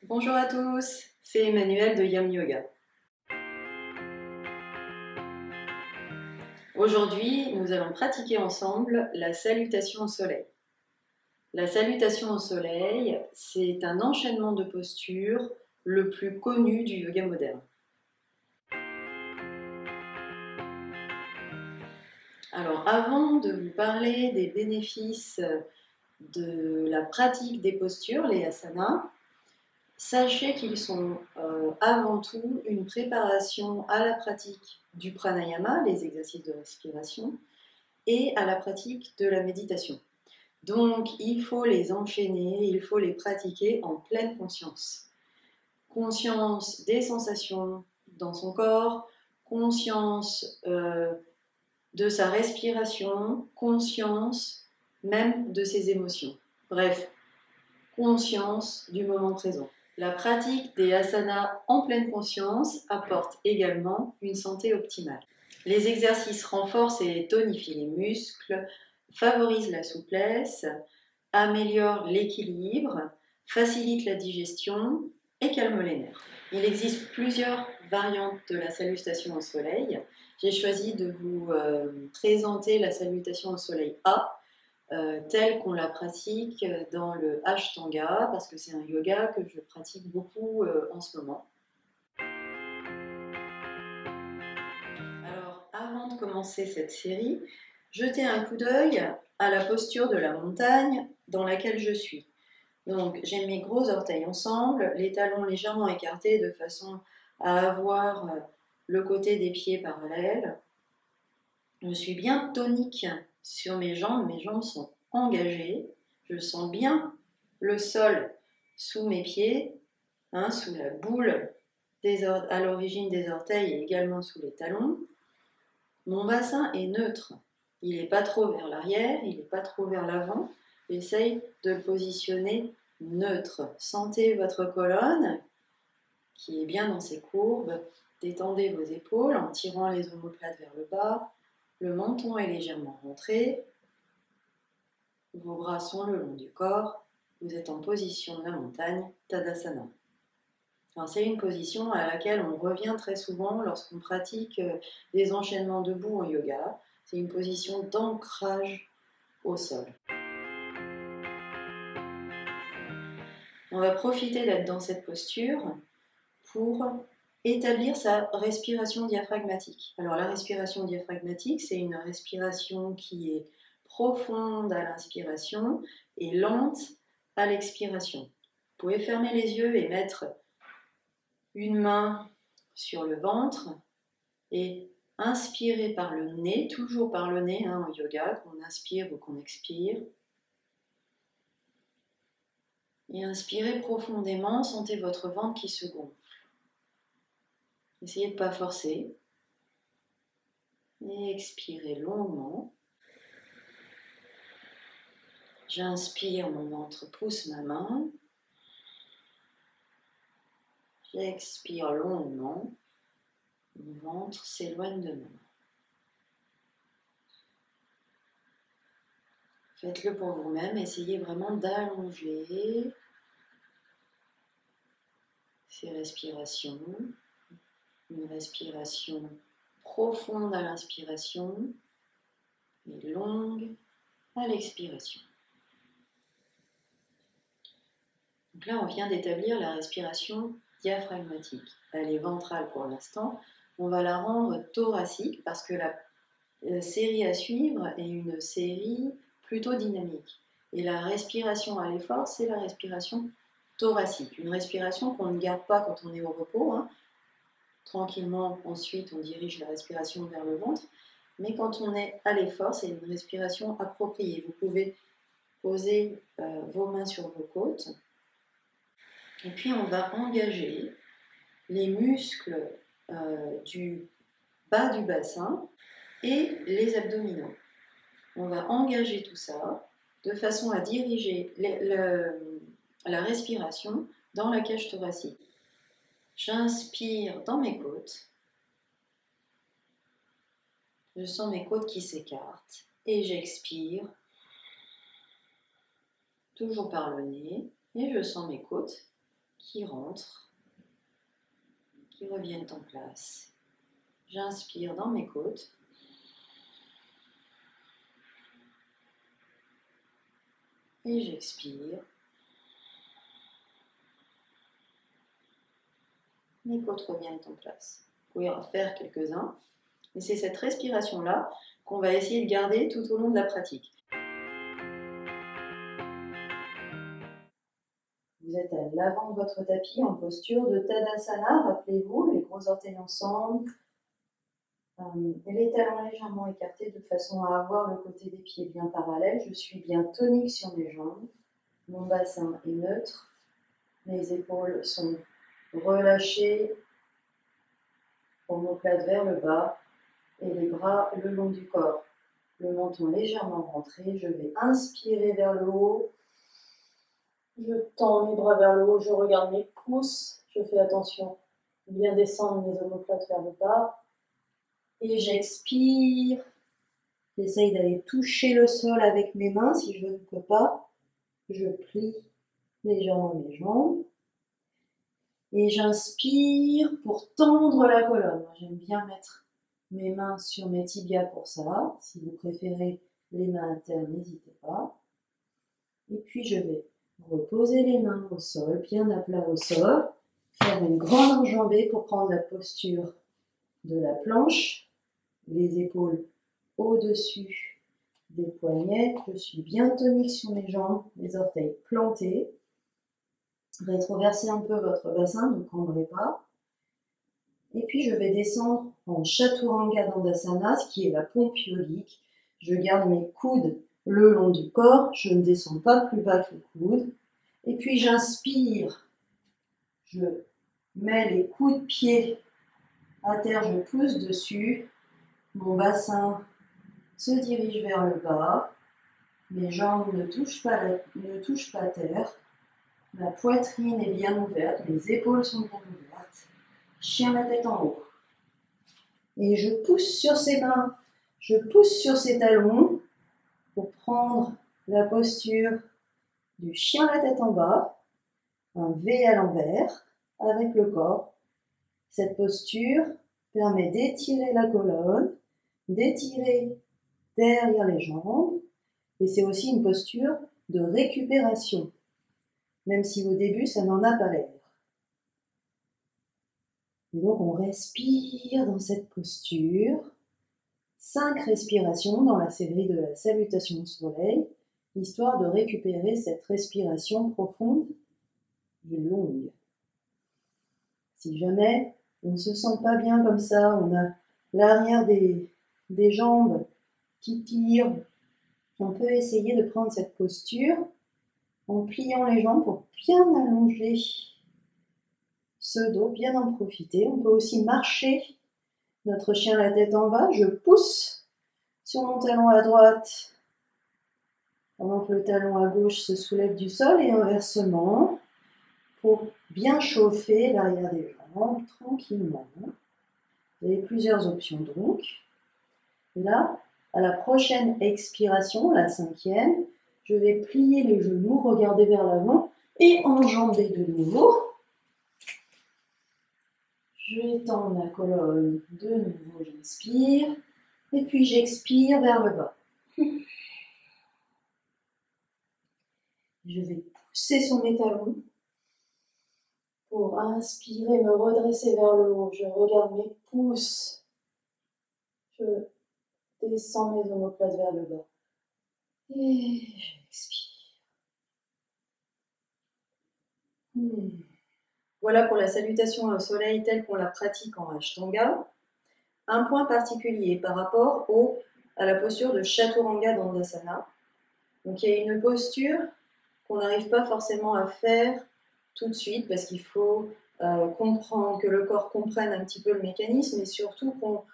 Bonjour à tous, c'est Emmanuel de Yam Yoga. Aujourd'hui, nous allons pratiquer ensemble la salutation au soleil. La salutation au soleil, c'est un enchaînement de postures le plus connu du yoga moderne. Alors, avant de vous parler des bénéfices de la pratique des postures, les asanas, sachez qu'ils sont avant tout une préparation à la pratique du pranayama, les exercices de respiration, et à la pratique de la méditation. Donc, il faut les enchaîner, il faut les pratiquer en pleine conscience. Conscience des sensations dans son corps, conscience de sa respiration, conscience même de ses émotions. Bref, conscience du moment présent. La pratique des asanas en pleine conscience apporte également une santé optimale. Les exercices renforcent et tonifient les muscles, favorisent la souplesse, améliorent l'équilibre, facilitent la digestion et calment les nerfs. Il existe plusieurs variantes de la salutation au soleil. J'ai choisi de vous présenter la salutation au soleil A, telle qu'on la pratique dans le Ashtanga, parce que c'est un yoga que je pratique beaucoup en ce moment. Alors, avant de commencer cette série, jetez un coup d'œil à la posture de la montagne dans laquelle je suis. Donc, j'ai mes gros orteils ensemble, les talons légèrement écartés de façon à avoir le côté des pieds parallèles. Je suis bien tonique sur mes jambes sont engagées, je sens bien le sol sous mes pieds, sous la boule à l'origine des orteils et également sous les talons. Mon bassin est neutre, il n'est pas trop vers l'arrière, il n'est pas trop vers l'avant. J'essaye de le positionner neutre. Sentez votre colonne qui est bien dans ses courbes. Détendez vos épaules en tirant les omoplates vers le bas. Le menton est légèrement rentré. Vos bras sont le long du corps. Vous êtes en position de la montagne, Tadasana. C'est une position à laquelle on revient très souvent lorsqu'on pratique des enchaînements debout en yoga. C'est une position d'ancrage au sol. On va profiter d'être dans cette posture pour établir sa respiration diaphragmatique. Alors la respiration diaphragmatique, c'est une respiration qui est profonde à l'inspiration et lente à l'expiration. Vous pouvez fermer les yeux et mettre une main sur le ventre et inspirer par le nez, toujours par le nez en yoga, qu'on inspire ou qu'on expire. Et inspirez profondément, sentez votre ventre qui se gonfle. Essayez de ne pas forcer. Et expirez longuement. J'inspire, mon ventre pousse ma main. J'expire longuement. Mon ventre s'éloigne de ma main. Faites-le pour vous-même. Essayez vraiment d'allonger ces respirations. Une respiration profonde à l'inspiration et longue à l'expiration. Donc là, on vient d'établir la respiration diaphragmatique. Elle est ventrale pour l'instant. On va la rendre thoracique parce que la série à suivre est une série plutôt dynamique. Et la respiration à l'effort, c'est la respiration thoracique. Une respiration qu'on ne garde pas quand on est au repos. Tranquillement, ensuite, on dirige la respiration vers le ventre. Mais quand on est à l'effort, c'est une respiration appropriée. Vous pouvez poser vos mains sur vos côtes. Et puis, on va engager les muscles du bas du bassin et les abdominaux. On va engager tout ça de façon à diriger la respiration dans la cage thoracique. J'inspire dans mes côtes. Je sens mes côtes qui s'écartent et j'expire, toujours par le nez, et je sens mes côtes qui rentrent, qui reviennent en place. J'inspire dans mes côtes. Et j'expire. Mes côtes reviennent en place. Vous pouvez en faire quelques-uns. Et c'est cette respiration-là qu'on va essayer de garder tout au long de la pratique. Vous êtes à l'avant de votre tapis en posture de Tadasana. Rappelez-vous, les gros orteils ensemble. Les talons légèrement écartés de façon à avoir le côté des pieds bien parallèle. Je suis bien tonique sur mes jambes. Mon bassin est neutre. Mes épaules sont relâchées. Omoplate vers le bas. Et les bras le long du corps. Le menton légèrement rentré. Je vais inspirer vers le haut. Je tends mes bras vers le haut. Je regarde mes pouces. Je fais attention. Bien descendre mes omoplates vers le bas. Et j'expire. J'essaye d'aller toucher le sol avec mes mains. Si je ne peux pas, je plie légèrement mes jambes. Et j'inspire pour tendre la colonne. J'aime bien mettre mes mains sur mes tibias pour ça. Si vous préférez les mains à terre, n'hésitez pas. Et puis je vais reposer les mains au sol, bien à plat au sol. Faire une grande enjambée pour prendre la posture de la planche. Les épaules au-dessus des poignets. Je suis bien tonique sur mes jambes, les orteils plantés. Rétroversez un peu votre bassin, ne cambrez pas. Et puis je vais descendre en Chaturanga Dandasana, ce qui est la pompe yogique. Je garde mes coudes le long du corps, je ne descends pas plus bas que les coudes. Et puis j'inspire, je mets les coudes pieds à terre, je pousse dessus. Mon bassin se dirige vers le bas. Mes jambes ne touchent pas terre. Ma poitrine est bien ouverte, mes épaules sont bien ouvertes. Chien la tête en haut. Et je pousse sur ses mains, je pousse sur ses talons pour prendre la posture du chien la tête en bas, un V à l'envers avec le corps. Cette posture permet d'étirer la colonne, d'étirer derrière les jambes, et c'est aussi une posture de récupération, même si au début ça n'en a pas l'air. Et donc on respire dans cette posture, 5 respirations dans la série de la salutation au soleil, histoire de récupérer cette respiration profonde et longue. Si jamais on ne se sent pas bien comme ça, on a l'arrière des jambes qui tirent, on peut essayer de prendre cette posture en pliant les jambes pour bien allonger ce dos, bien en profiter. On peut aussi marcher notre chien la tête en bas. Je pousse sur mon talon à droite pendant que le talon à gauche se soulève du sol et inversement pour bien chauffer l'arrière des jambes tranquillement. Vous avez plusieurs options donc. Et là, à la prochaine expiration, la 5e, je vais plier les genoux, regarder vers l'avant et enjamber de nouveau. Je tends ma colonne, de nouveau j'inspire, et puis j'expire vers le bas. Je vais pousser sur mes talons pour inspirer, me redresser vers le haut. Je regarde mes pouces, je descends mes omoplates vers le bas. Et j'expire. Voilà pour la salutation au soleil telle qu'on la pratique en Ashtanga. Un point particulier par rapport à la posture de Chaturanga Dandasana. Donc il y a une posture qu'on n'arrive pas forcément à faire tout de suite parce qu'il faut comprendre, que le corps comprenne un petit peu le mécanisme et surtout qu'on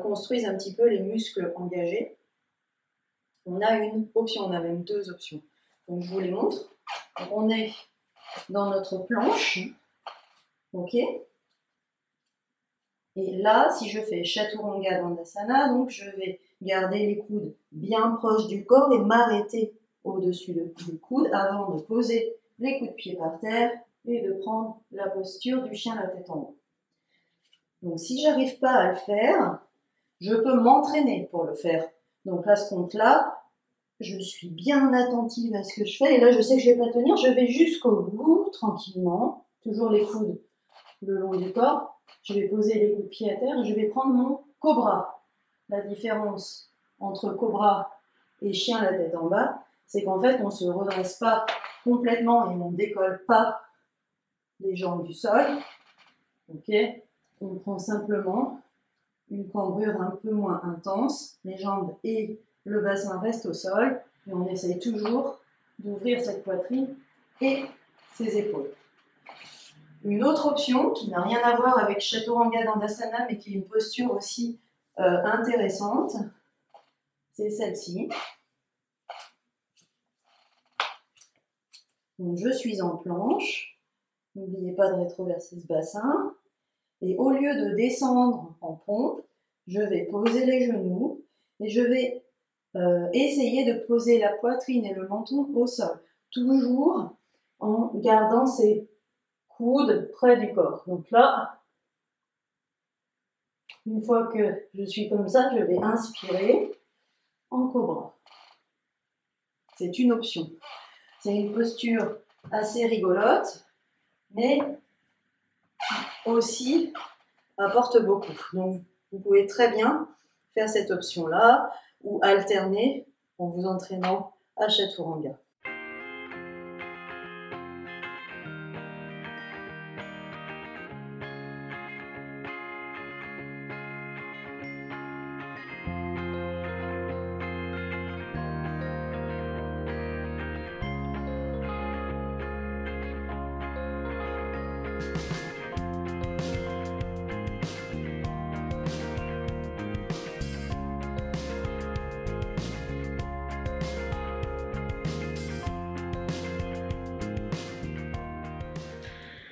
construise un petit peu les muscles engagés. On a une option, on a même 2 options. Donc je vous les montre. Donc, on est dans notre planche. Ok. Et là, si je fais Chaturanga Dandasana, donc je vais garder les coudes bien proches du corps et m'arrêter au-dessus du coude avant de poser les coups de pied par terre et de prendre la posture du chien la tête en haut. Donc si j'arrive pas à le faire, je peux m'entraîner pour le faire. Donc à ce compte-là, je suis bien attentive à ce que je fais. Et là, je sais que je vais pas tenir. Je vais jusqu'au bout, tranquillement. Toujours les coudes le long du corps. Je vais poser les coups de pied à terre. Je vais prendre mon cobra. La différence entre cobra et chien la tête en bas, c'est qu'en fait, on ne se redresse pas complètement et on ne décolle pas les jambes du sol. Ok, on prend simplement une cambrure un peu moins intense. Les jambes et le bassin restent au sol. Et on essaye toujours d'ouvrir cette poitrine et ses épaules. Une autre option qui n'a rien à voir avec Chaturanga Dandasana, mais qui est une posture aussi intéressante, c'est celle-ci. Donc je suis en planche. N'oubliez pas de rétroverser ce bassin. Et au lieu de descendre en pompe, je vais poser les genoux et je vais essayer de poser la poitrine et le menton au sol. Toujours en gardant ces coudes près du corps. Donc là, une fois que je suis comme ça, je vais inspirer en cobra. C'est une option. C'est une posture assez rigolote, mais aussi apporte beaucoup. Donc, vous pouvez très bien faire cette option-là ou alterner en vous entraînant à Chaturanga.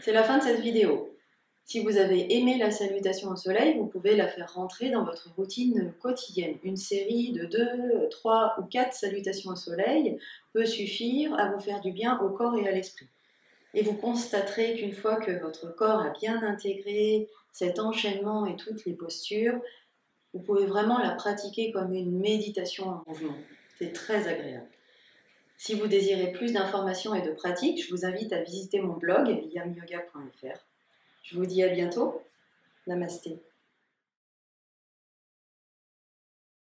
C'est la fin de cette vidéo. Si vous avez aimé la salutation au soleil, vous pouvez la faire rentrer dans votre routine quotidienne. Une série de 2, 3 ou 4 salutations au soleil peut suffire à vous faire du bien au corps et à l'esprit. Et vous constaterez qu'une fois que votre corps a bien intégré cet enchaînement et toutes les postures, vous pouvez vraiment la pratiquer comme une méditation en mouvement. C'est très agréable. Si vous désirez plus d'informations et de pratiques, je vous invite à visiter mon blog yamyoga.fr. Je vous dis à bientôt. Namasté.